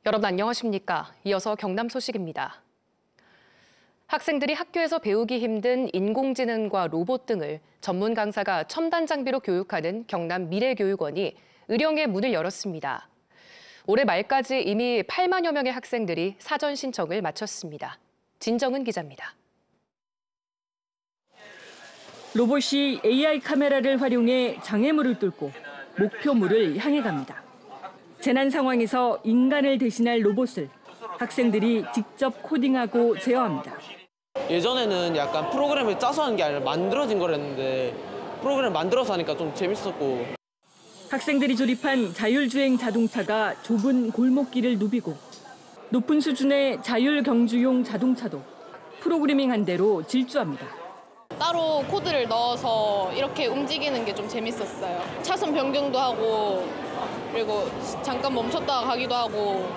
여러분 안녕하십니까? 이어서 경남 소식입니다. 학생들이 학교에서 배우기 힘든 인공지능과 로봇 등을 전문 강사가 첨단 장비로 교육하는 경남 미래교육원이 의령의 문을 열었습니다. 올해 말까지 이미 8만여 명의 학생들이 사전 신청을 마쳤습니다. 진정은 기자입니다. 로봇이 AI 카메라를 활용해 장애물을 뚫고 목표물을 향해 갑니다. 재난 상황에서 인간을 대신할 로봇을 학생들이 직접 코딩하고 제어합니다. 예전에는 약간 프로그램을 짜서 하는 게 아니라 만들어진 거랬는데 프로그램을 만들어서 하니까 좀 재밌었고. 학생들이 조립한 자율주행 자동차가 좁은 골목길을 누비고 높은 수준의 자율경주용 자동차도 프로그래밍한 대로 질주합니다. 따로 코드를 넣어서 이렇게 움직이는 게 좀 재밌었어요. 차선 변경도 하고 그리고 잠깐 멈췄다가 가기도 하고.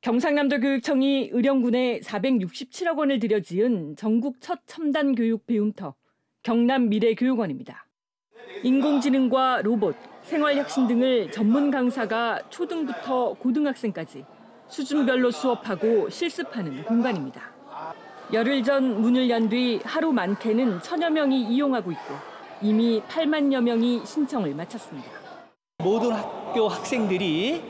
경상남도 교육청이 의령군에 467억 원을 들여 지은 전국 첫 첨단 교육 배움터 경남 미래교육원입니다. 인공지능과 로봇, 생활혁신 등을 전문 강사가 초등부터 고등학생까지 수준별로 수업하고 실습하는 공간입니다. 열흘 전 문을 연 뒤 하루 많게는 1000여 명이 이용하고 있고 이미 8만여 명이 신청을 마쳤습니다. 모든 학교 학생들이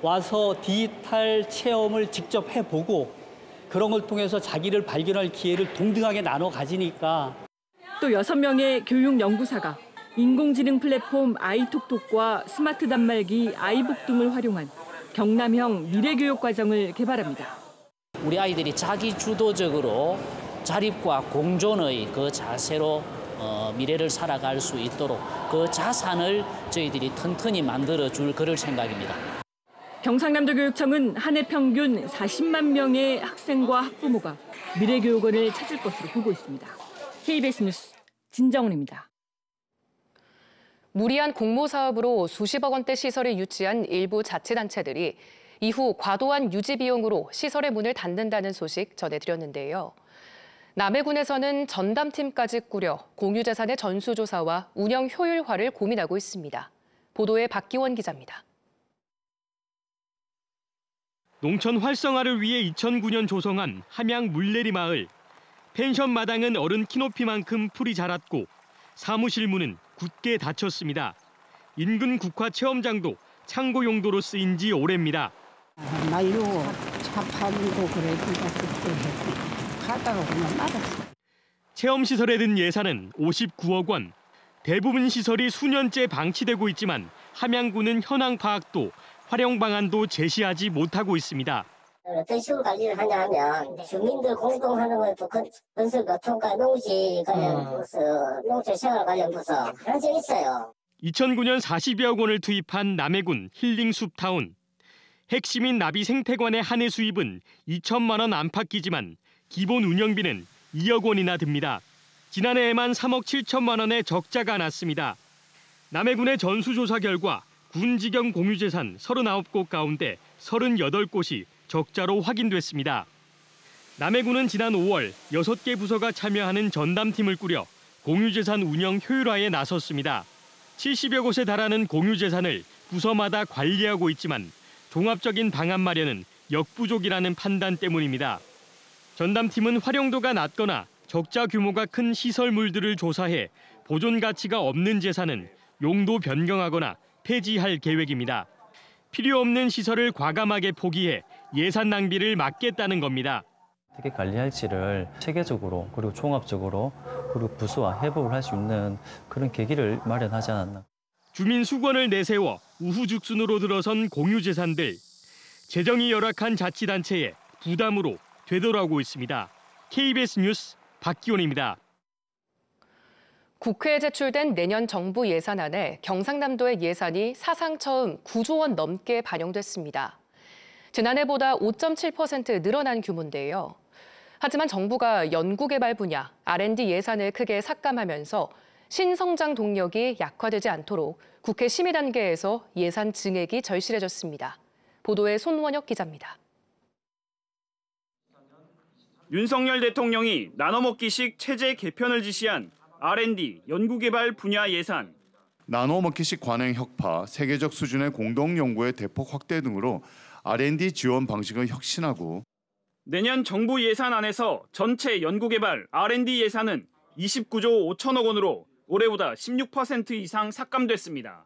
와서 디지털 체험을 직접 해보고 그런 걸 통해서 자기를 발견할 기회를 동등하게 나눠 가지니까. 또 6명의 교육 연구사가 인공지능 플랫폼 아이톡톡과 스마트 단말기 아이북 등을 활용한 경남형 미래교육 과정을 개발합니다. 우리 아이들이 자기 주도적으로 자립과 공존의 그 자세로 미래를 살아갈 수 있도록 그 자산을 저희들이 튼튼히 만들어줄 그럴 생각입니다. 경상남도 교육청은 한 해 평균 40만 명의 학생과 학부모가 미래교육원을 찾을 것으로 보고 있습니다. KBS 뉴스 진정은입니다. 무리한 공모 사업으로 수십억 원대 시설을 유치한 일부 자치단체들이 이후 과도한 유지 비용으로 시설의 문을 닫는다는 소식 전해드렸는데요. 남해군에서는 전담팀까지 꾸려 공유재산의 전수조사와 운영 효율화를 고민하고 있습니다. 보도에 박기원 기자입니다. 농촌 활성화를 위해 2009년 조성한 함양 물내리 마을. 펜션 마당은 어른 키높이만큼 풀이 자랐고 사무실 문은 굳게 닫혔습니다. 인근 국화 체험장도 창고 용도로 쓰인 지 오래입니다. 말로 차 파는거 그래 그때 하다가 그냥 말았어. 체험시설에 든 예산은 59억 원. 대부분 시설이 수년째 방치되고 있지만 함양군은 현황 파악도 활용 방안도 제시하지 못하고 있습니다. 어떤 식으로 관리를 하냐 하면 주민들 공동하는 것도 건설 교통과 농지 관련 부서, 농촌 생활 관련 부서 그런 게 있어요. 2009년 40여억 원을 투입한 남해군 힐링숲타운. 핵심인 나비 생태관의 한 해 수입은 2천만 원 안팎이지만 기본 운영비는 2억 원이나 듭니다. 지난해에만 3억 7천만 원의 적자가 났습니다. 남해군의 전수조사 결과 군 직영 공유재산 39곳 가운데 38곳이 적자로 확인됐습니다. 남해군은 지난 5월 6개 부서가 참여하는 전담팀을 꾸려 공유재산 운영 효율화에 나섰습니다. 70여 곳에 달하는 공유재산을 부서마다 관리하고 있지만 종합적인 방안 마련은 역부족이라는 판단 때문입니다. 전담팀은 활용도가 낮거나 적자 규모가 큰 시설물들을 조사해 보존 가치가 없는 재산은 용도 변경하거나 폐지할 계획입니다. 필요 없는 시설을 과감하게 포기해 예산 낭비를 막겠다는 겁니다. 어떻게 관리할지를 체계적으로 그리고 종합적으로 그리고 부서와 협업을 할 수 있는 그런 계기를 마련하지 않았나. 주민 수건을 내세워 우후죽순으로 들어선 공유재산들. 재정이 열악한 자치단체에 부담으로 되돌아오고 있습니다. KBS 뉴스 박기원입니다. 국회에 제출된 내년 정부 예산안에 경상남도의 예산이 사상 처음 9조 원 넘게 반영됐습니다. 지난해보다 5.7% 늘어난 규모인데요. 하지만 정부가 연구개발 분야, R&D 예산을 크게 삭감하면서 신성장 동력이 약화되지 않도록 국회 심의 단계에서 예산 증액이 절실해졌습니다. 보도에 손원혁 기자입니다. 윤석열 대통령이 나눠먹기식 체제 개편을 지시한 R&D 연구개발 분야 예산. 나눠먹기식 관행 혁파, 세계적 수준의 공동 연구의 대폭 확대 등으로 R&D 지원 방식을 혁신하고 내년 정부 예산안에서 전체 연구개발 R&D 예산은 29조 5천억 원으로 올해보다 16% 이상 삭감됐습니다.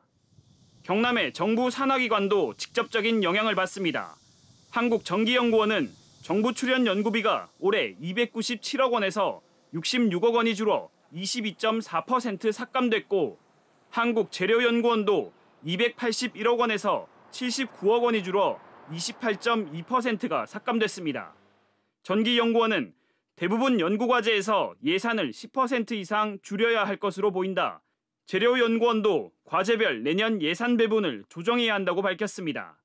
경남의 정부 산하기관도 직접적인 영향을 받습니다. 한국전기연구원은 정부 출연 연구비가 올해 297억 원에서 66억 원이 줄어 22.4% 삭감됐고 한국재료연구원도 281억 원에서 79억 원이 줄어 28.2%가 삭감됐습니다. 전기연구원은 대부분 연구과제에서 예산을 10% 이상 줄여야 할 것으로 보인다. 재료연구원도 과제별 내년 예산 배분을 조정해야 한다고 밝혔습니다.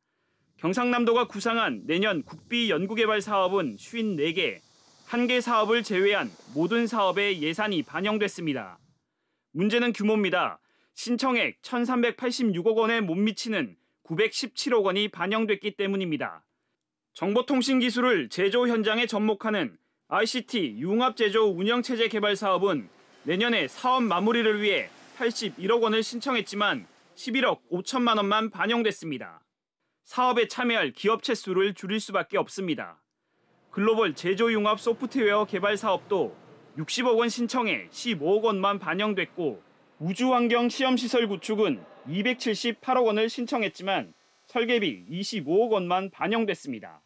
경상남도가 구상한 내년 국비 연구개발 사업은 54개, 1개 사업을 제외한 모든 사업에 예산이 반영됐습니다. 문제는 규모입니다. 신청액 1,386억 원에 못 미치는 917억 원이 반영됐기 때문입니다. 정보통신기술을 제조 현장에 접목하는 ICT 융합제조 운영체제 개발 사업은 내년에 사업 마무리를 위해 81억 원을 신청했지만 11억 5천만 원만 반영됐습니다. 사업에 참여할 기업체 수를 줄일 수밖에 없습니다. 글로벌 제조융합 소프트웨어 개발 사업도 60억 원 신청에 15억 원만 반영됐고 우주환경 시험시설 구축은 278억 원을 신청했지만 설계비 25억 원만 반영됐습니다.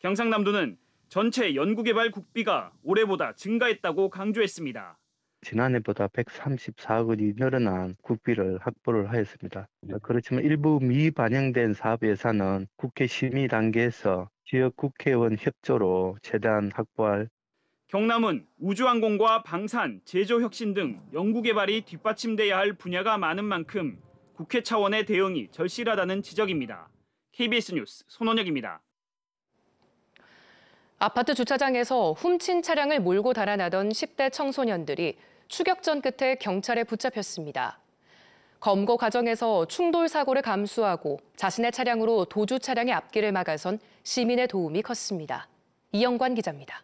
경상남도는 전체 연구개발 국비가 올해보다 증가했다고 강조했습니다. 지난해보다 134억 원이 늘어난 국비를 확보를 하였습니다. 그렇지만 일부 미반영된 사업 예산은 국회 심의 단계에서 지역 국회의원 협조로 최대한 확보할. 경남은 우주항공과 방산, 제조혁신 등 연구개발이 뒷받침돼야 할 분야가 많은 만큼 국회 차원의 대응이 절실하다는 지적입니다. KBS 뉴스 손원혁입니다. 아파트 주차장에서 훔친 차량을 몰고 달아나던 10대 청소년들이 추격전 끝에 경찰에 붙잡혔습니다. 검거 과정에서 충돌 사고를 감수하고 자신의 차량으로 도주 차량의 앞길을 막아선 시민의 도움이 컸습니다. 이영관 기자입니다.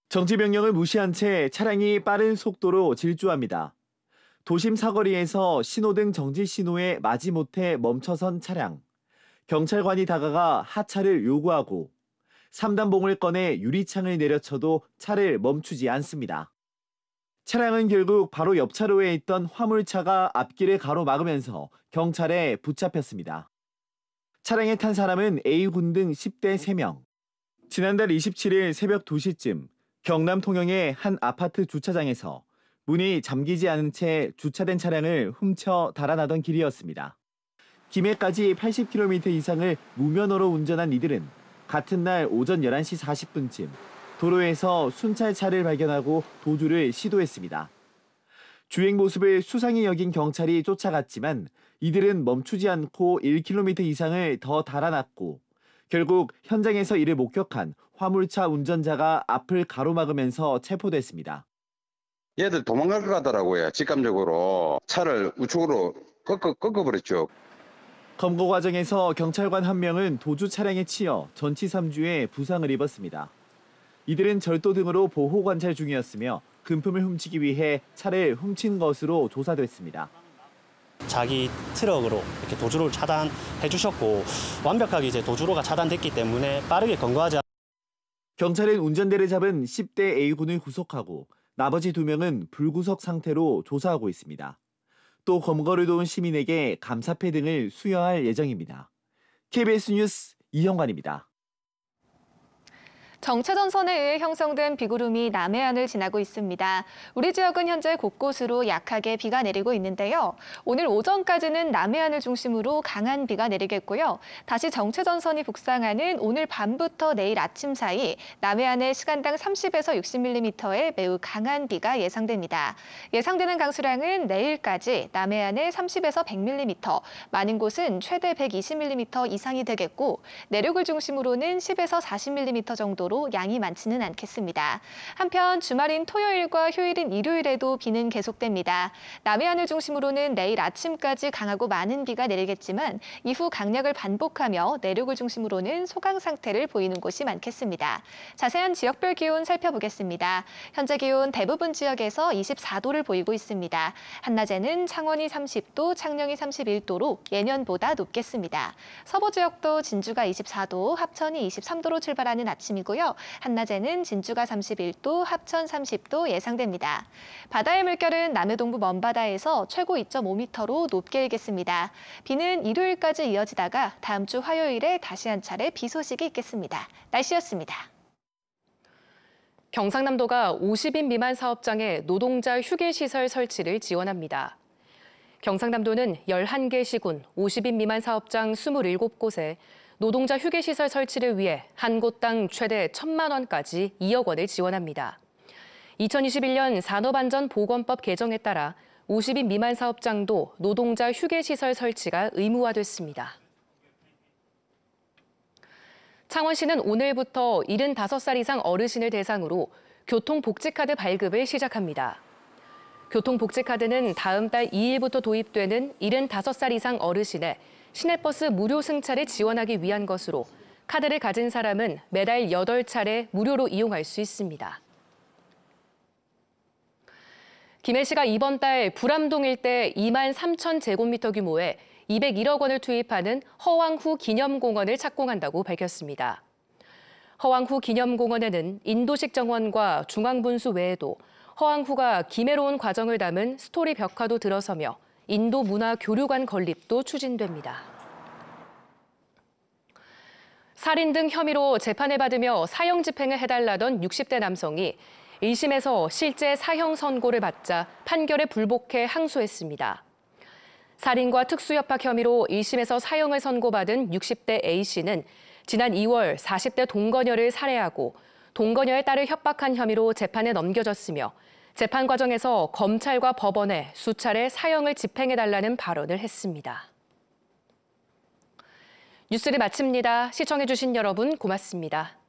정지 명령을 무시한 채 차량이 빠른 속도로 질주합니다. 도심 사거리에서 신호등 정지 신호에 마지못해 멈춰선 차량. 경찰관이 다가가 하차를 요구하고 3단봉을 꺼내 유리창을 내려쳐도 차를 멈추지 않습니다. 차량은 결국 바로 옆 차로에 있던 화물차가 앞길을 가로막으면서 경찰에 붙잡혔습니다. 차량에 탄 사람은 A군 등 10대 3명. 지난달 27일 새벽 2시쯤 경남 통영의 한 아파트 주차장에서 문이 잠기지 않은 채 주차된 차량을 훔쳐 달아나던 길이었습니다. 김해까지 80km 이상을 무면허로 운전한 이들은 같은 날 오전 11시 40분쯤 도로에서 순찰차를 발견하고 도주를 시도했습니다. 주행 모습을 수상히 여긴 경찰이 쫓아갔지만 이들은 멈추지 않고 1km 이상을 더 달아났고 결국 현장에서 이를 목격한 화물차 운전자가 앞을 가로막으면서 체포됐습니다. 얘들 도망갈 것 같더라고요. 직감적으로 차를 우측으로 꺾어버렸죠. 검거 과정에서 경찰관 한 명은 도주 차량에 치여 전치 3주에 부상을 입었습니다. 이들은 절도 등으로 보호 관찰 중이었으며 금품을 훔치기 위해 차를 훔친 것으로 조사됐습니다. 자기 트럭으로 이렇게 도주로를 차단해 주셨고 완벽하게 이제 도주로가 차단됐기 때문에 빠르게 검거하자. 경찰은 운전대를 잡은 10대 A군을 구속하고 나머지 2명은 불구속 상태로 조사하고 있습니다. 또 검거를 도운 시민에게 감사패 등을 수여할 예정입니다. KBS 뉴스 이형관입니다. 정체전선에 의해 형성된 비구름이 남해안을 지나고 있습니다. 우리 지역은 현재 곳곳으로 약하게 비가 내리고 있는데요. 오늘 오전까지는 남해안을 중심으로 강한 비가 내리겠고요. 다시 정체전선이 북상하는 오늘 밤부터 내일 아침 사이 남해안에 시간당 30에서 60mm의 매우 강한 비가 예상됩니다. 예상되는 강수량은 내일까지 남해안에 30에서 100mm, 많은 곳은 최대 120mm 이상이 되겠고 내륙을 중심으로는 10에서 40mm 정도로 정도로 양이 많지는 않겠습니다. 한편 주말인 토요일과 휴일인 일요일에도 비는 계속됩니다. 남해안을 중심으로는 내일 아침까지 강하고 많은 비가 내리겠지만 이후 강약을 반복하며 내륙을 중심으로는 소강 상태를 보이는 곳이 많겠습니다. 자세한 지역별 기온 살펴보겠습니다. 현재 기온 대부분 지역에서 24도를 보이고 있습니다. 한낮에는 창원이 30도, 창녕이 31도로 예년보다 높겠습니다. 서부 지역도 진주가 24도, 합천이 23도로 출발하는 아침이고요. 한낮에는 진주가 31도, 합천 30도 예상됩니다. 바다의 물결은 남해 동부 먼바다에서 최고 2.5m로 높게 일겠습니다. 비는 일요일까지 이어지다가 다음 주 화요일에 다시 한 차례 비 소식이 있겠습니다. 날씨였습니다. 경상남도가 50인 미만 사업장에 노동자 휴게시설 설치를 지원합니다. 경상남도는 11개 시군 50인 미만 사업장 27곳에 노동자 휴게시설 설치를 위해 한 곳당 최대 1,000만 원까지 2억 원을 지원합니다. 2021년 산업안전보건법 개정에 따라 50인 미만 사업장도 노동자 휴게시설 설치가 의무화됐습니다. 창원시는 오늘부터 75살 이상 어르신을 대상으로 교통복지카드 발급을 시작합니다. 교통복지카드는 다음 달 2일부터 도입되는 75살 이상 어르신의 시내버스 무료 승차를 지원하기 위한 것으로 카드를 가진 사람은 매달 8차례 무료로 이용할 수 있습니다. 김해시가 이번 달 불암동 일대 2만 3천 제곱미터 규모의 201억 원을 투입하는 허왕후 기념공원을 착공한다고 밝혔습니다. 허왕후 기념공원에는 인도식 정원과 중앙분수 외에도 허왕후가 김해로운 과정을 담은 스토리 벽화도 들어서며 인도 문화 교류관 건립도 추진됩니다. 살인 등 혐의로 재판을 받으며 사형 집행을 해달라던 60대 남성이 1심에서 실제 사형 선고를 받자 판결에 불복해 항소했습니다. 살인과 특수협박 혐의로 1심에서 사형을 선고받은 60대 A씨는 지난 2월 40대 동거녀를 살해하고 동거녀의 딸을 협박한 혐의로 재판에 넘겨졌으며 재판 과정에서 검찰과 법원에 수차례 사형을 집행해달라는 발언을 했습니다. 뉴스를 마칩니다. 시청해주신 여러분 고맙습니다.